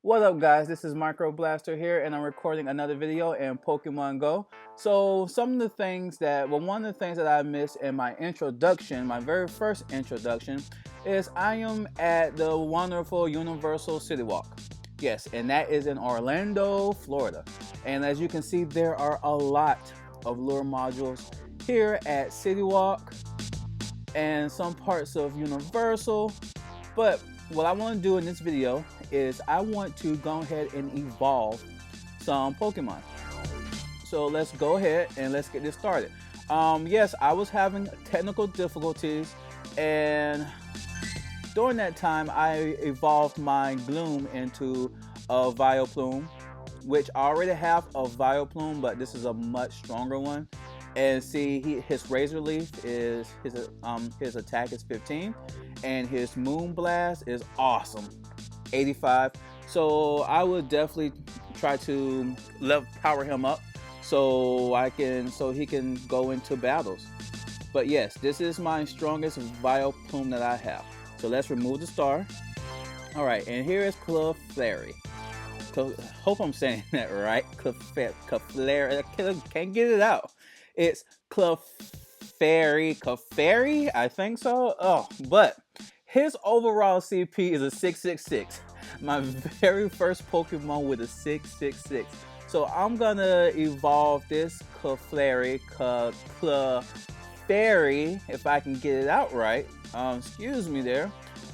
What up guys, this is Micro Blaster here and I'm recording another video in Pokemon Go. So one of the things that I missed in my introduction, my very first introduction, is I am at the wonderful Universal City Walk. Yes, and that is in Orlando, Florida. And as you can see, there are a lot of lure modules here at City Walk and some parts of Universal. But what I want to do in this video is I want to go ahead and evolve some Pokemon. So let's go ahead and let's get this started. Yes, I was having technical difficulties, and during that time I evolved my Gloom into a Vileplume, which I already have a Vileplume, but this is a much stronger one. And see, his Razor Leaf is his attack is 15, and his Moon Blast is awesome, 85. So I would definitely try to power him up so he can go into battles. But yes, this is my strongest Vileplume that I have. So let's remove the star. All right, and here is Clefairy. Hope I'm saying that right. Clefairy. I can't get it out. It's Clefairy, I think so. Oh, but his overall CP is a 666. My very first Pokemon with a 666. So I'm gonna evolve this Clefairy, if I can get it out right. Excuse me there.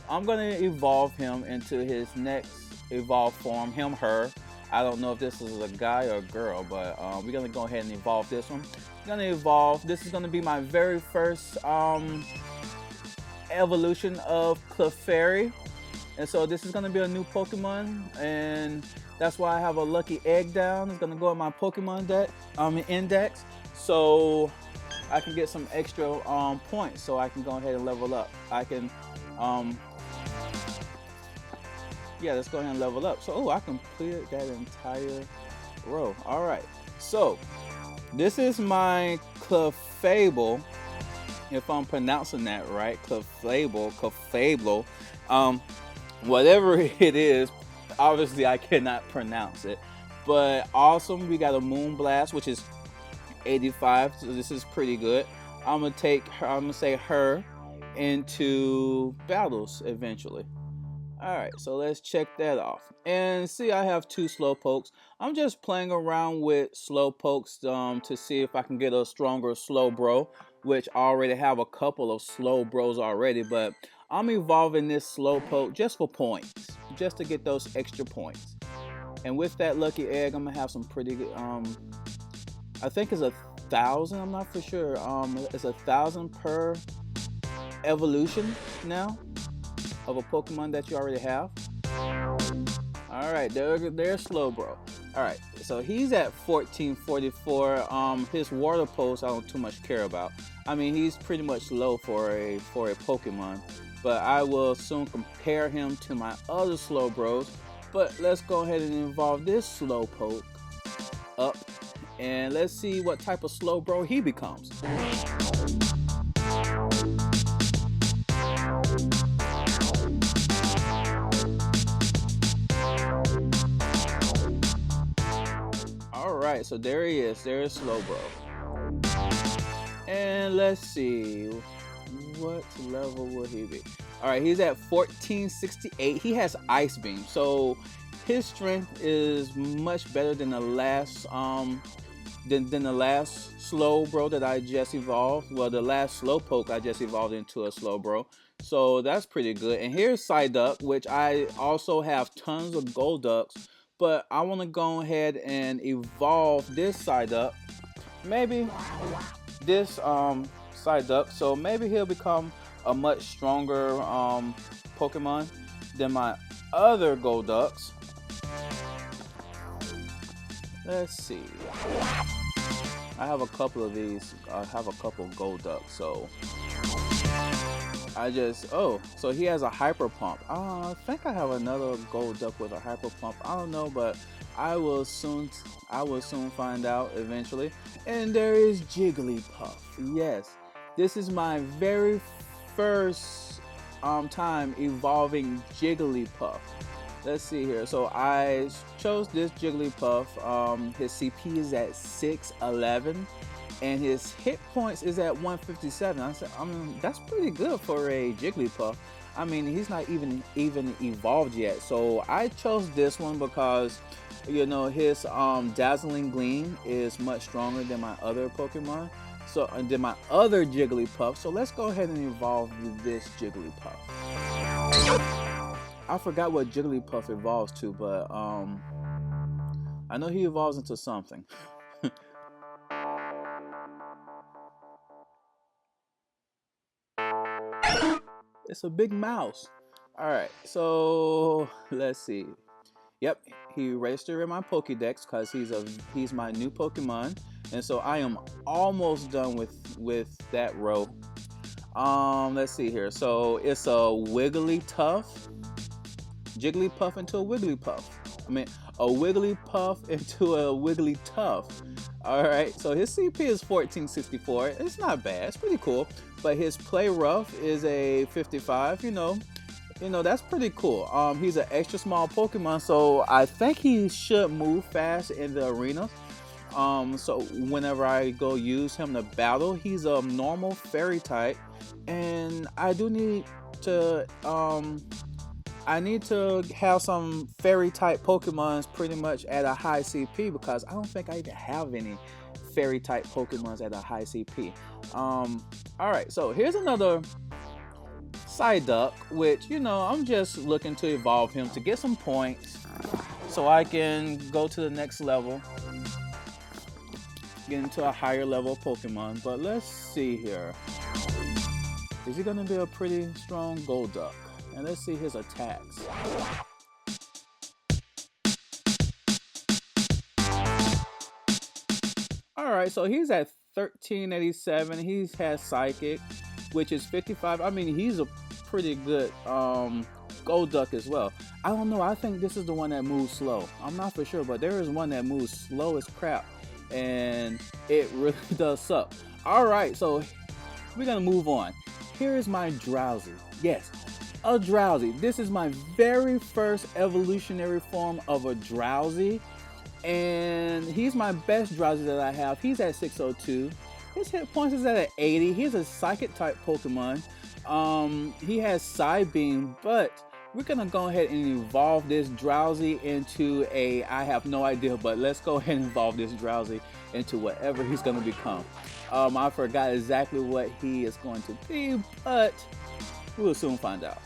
I'm gonna evolve him into his next evolved form, him, her. I don't know if this is a guy or a girl, but we're gonna go ahead and evolve this one. This is gonna be my very first evolution of Clefairy, and so this is gonna be a new Pokemon, and that's why I have a lucky egg down. It's gonna go in my Pokemon index, so I can get some extra points, so I can go ahead and level up. I can yeah, let's go ahead and level up. So, I completed that entire row. All right, so this is my Clefable, if I'm pronouncing that right. Clefable. Whatever it is, obviously I cannot pronounce it. But awesome, we got a Moon Blast, which is 85. So this is pretty good. I'm gonna say her into battles eventually. Alright, so let's check that off. And see, I have two Slowpokes. I'm just playing around with Slowpokes to see if I can get a stronger Slowbro, which I already have a couple of Slowbros already, but I'm evolving this Slowpoke just for points, just to get those extra points. And with that lucky egg, I'm gonna have some pretty good, I think it's 1,000, I'm not for sure. It's 1,000 per evolution now of a Pokemon that you already have. Alright, there's Slowbro. Alright, so he's at 1444. His Water Pulse I don't too much care about. I mean, he's pretty much low for a Pokemon, but I will soon compare him to my other Slowbros. But let's go ahead and evolve this Slowpoke up, and let's see what type of Slowbro he becomes. Alright, so there he is. There's Slowbro. And let's see, what level would he be? Alright, he's at 1468. He has Ice Beam, so his strength is much better than the last than the last Slowbro that I just evolved. Well, the last Slowpoke I just evolved into a Slowbro. So that's pretty good. And here's Psyduck, which I also have tons of Golducks, but I want to go ahead and evolve this Psyduck. Maybe this Psyduck, so maybe he'll become a much stronger Pokemon than my other Golducks. Let's see. I have a couple of these. I have a couple of Golducks, so so he has a Hyper Pump. I think I have another Golduck with a Hyper Pump. I don't know, but I will soon find out eventually. And there is Jigglypuff. Yes, this is my very first time evolving Jigglypuff. let's see here. So I chose this Jigglypuff. His CP is at 611, and his hit points is at 157. I mean, that's pretty good for a Jigglypuff. I mean, he's not even evolved yet. So I chose this one because, you know, his Dazzling Gleam is much stronger than my other Pokemon. So, and then my other Jigglypuff. So let's go ahead and evolve this Jigglypuff. I forgot what Jigglypuff evolves to, but I know he evolves into something. It's a big mouse. All right, so let's see. Yep, he registered in my Pokédex because he's my new Pokemon, and so I am almost done with that row. Let's see here. So it's a Wigglytuff, Jigglypuff into a Wigglypuff. I mean, a Wigglypuff into a Wigglytuff. All right, so his CP is 1464. It's not bad. It's pretty cool. But his play rough is a 55. You know, that's pretty cool. He's an extra small Pokemon, so I think he should move fast in the arena. So whenever I go use him to battle, he's a normal fairy type, and I do need to have some fairy type Pokemons pretty much at a high CP, because I don't think I even have any fairy type Pokemons at a high CP. Alright, so here's another Psyduck, which, you know, I'm just looking to evolve him to get some points so I can go to the next level, get into a higher level Pokemon. But let's see here. Is he gonna be a pretty strong Golduck? And let's see his attacks. Alright, so he's at 1387. He has Psychic, which is 55. I mean, he's a pretty good Golduck as well. I don't know. I think this is the one that moves slow. I'm not for sure, but there is one that moves slow as crap, and it really does suck. Alright, so we're going to move on. Here is my Drowzee. Yes, a Drowzee. This is my very first evolutionary form of a Drowzee, and he's my best Drowzee that I have. He's at 602. His hit points is at 80. He's a Psychic type Pokemon. He has Psybeam, but we're gonna go ahead and evolve this Drowzee into a, I have no idea, but let's go ahead and evolve this Drowzee into whatever he's gonna become. I forgot exactly what he is going to be, but we'll soon find out.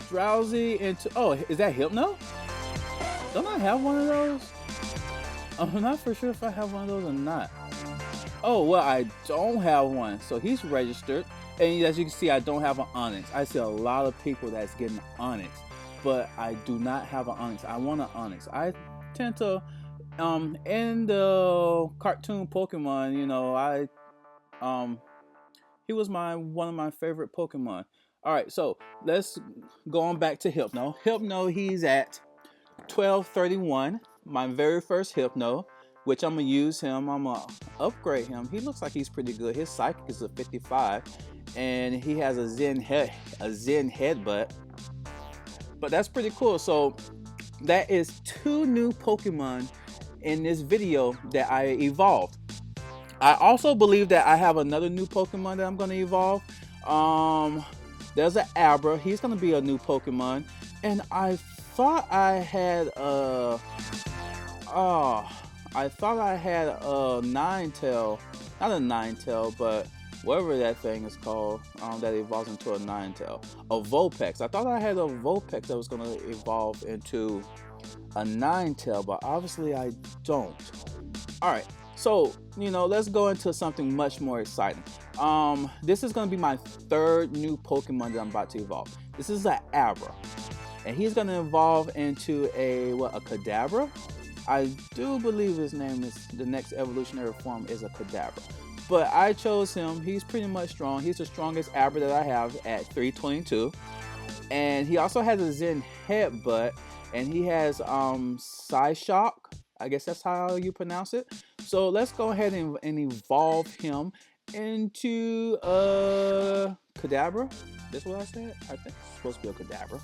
Drowzee into, oh, is that Hypno? Don't I have one of those? I'm not for sure if I have one of those or not. Oh, well, I don't have one. So he's registered. And as you can see, I don't have an Onix. I see a lot of people that's getting Onix, but I do not have an Onix. I want an Onix. I tend to, in the cartoon Pokemon, you know, he was one of my favorite Pokemon. All right, so let's go on back to Hypno. Hypno, he's at 1231. My very first Hypno, which I'm gonna use him. I'm gonna upgrade him. He looks like he's pretty good. His Psychic is a 55, and he has a Zen headbutt. But that's pretty cool. So that is 2 new Pokemon in this video that I evolved. I also believe that I have another new Pokemon that I'm gonna evolve. There's an Abra. He's gonna be a new Pokemon, and I thought I had a Ninetale, not a Ninetale, but whatever that thing is called, that evolves into a Ninetale, a Vulpix. I thought I had a Vulpix that was going to evolve into a Ninetale, but obviously I don't. Alright, so, you know, let's go into something much more exciting. This is going to be my 3rd new Pokemon that I'm about to evolve. This is an Abra, and he's going to evolve into a Kadabra. I do believe his name is, the next evolutionary form is a Kadabra. But I chose him. He's pretty much strong. He's the strongest Abra that I have at 322. And he also has a Zen headbutt. And he has Psyshock. I guess that's how you pronounce it. So let's go ahead and evolve him. into Kadabra. That's what I said? I think it's supposed to be a Kadabra.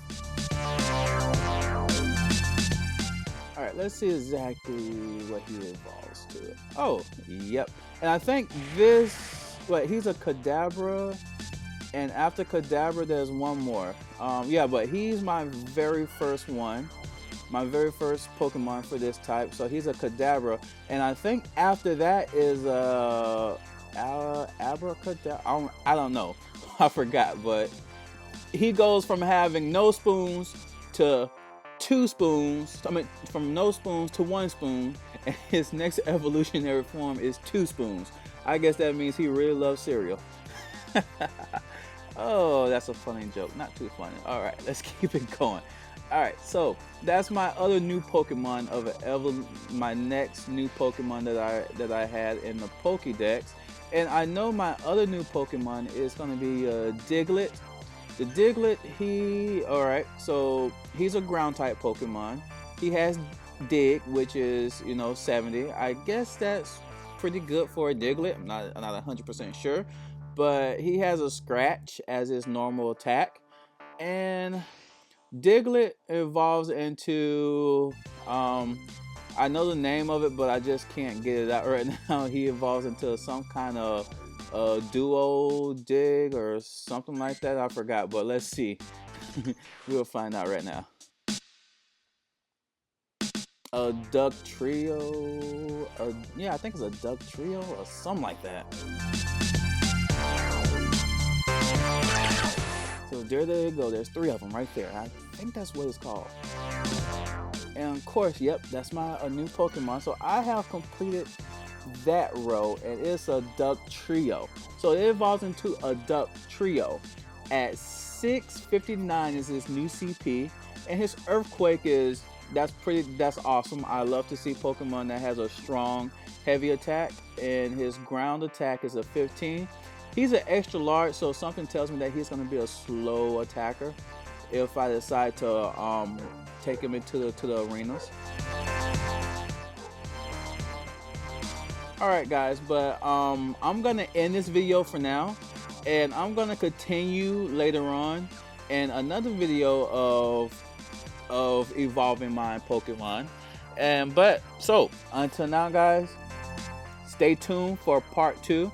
Alright, let's see exactly what he evolves to. Oh, yep. And I think this, he's a Kadabra, and after Kadabra there's one more. Yeah, but he's my very first one. My very first Pokemon for this type. So he's a Kadabra. And I think after that is Abracadabra. I don't know. I forgot, but he goes from having no spoons to 2 spoons. I mean, from no spoons to 1 spoon, and his next evolutionary form is 2 spoons. I guess that means he really loves cereal. Oh, that's a funny joke. Not too funny. All right, let's keep it going. All right, so that's my other new Pokemon my next new Pokemon that I had in the Pokédex, and I know my other new Pokemon is gonna be Diglett. The Diglett, so he's a ground type Pokemon. He has Dig, which is 70. I guess that's pretty good for a Diglett. I'm not 100% sure, but he has a Scratch as his normal attack, and Diglett evolves into I know the name of it, but I just can't get it out right now. He evolves into some kind of duo dig or something like that. I forgot, but let's see. We'll find out right now. A Duck Trio. Yeah, I think it's a Duck Trio or something like that. So there they go. There's 3 of them right there. I think that's what it's called. And of course, yep, that's my new Pokemon. So I have completed that row, and it's a Duck Trio. So it evolves into a Duck Trio. At 659 is his new CP, and his Earthquake that's awesome. I love to see Pokemon that has a strong, heavy attack, and his ground attack is a 15. He's an extra large, so something tells me that he's going to be a slow attacker if I decide to take him into the arenas. Alright guys, but I'm gonna end this video for now, and I'm gonna continue later on in another video of evolving my Pokemon. So until now guys, stay tuned for part 2.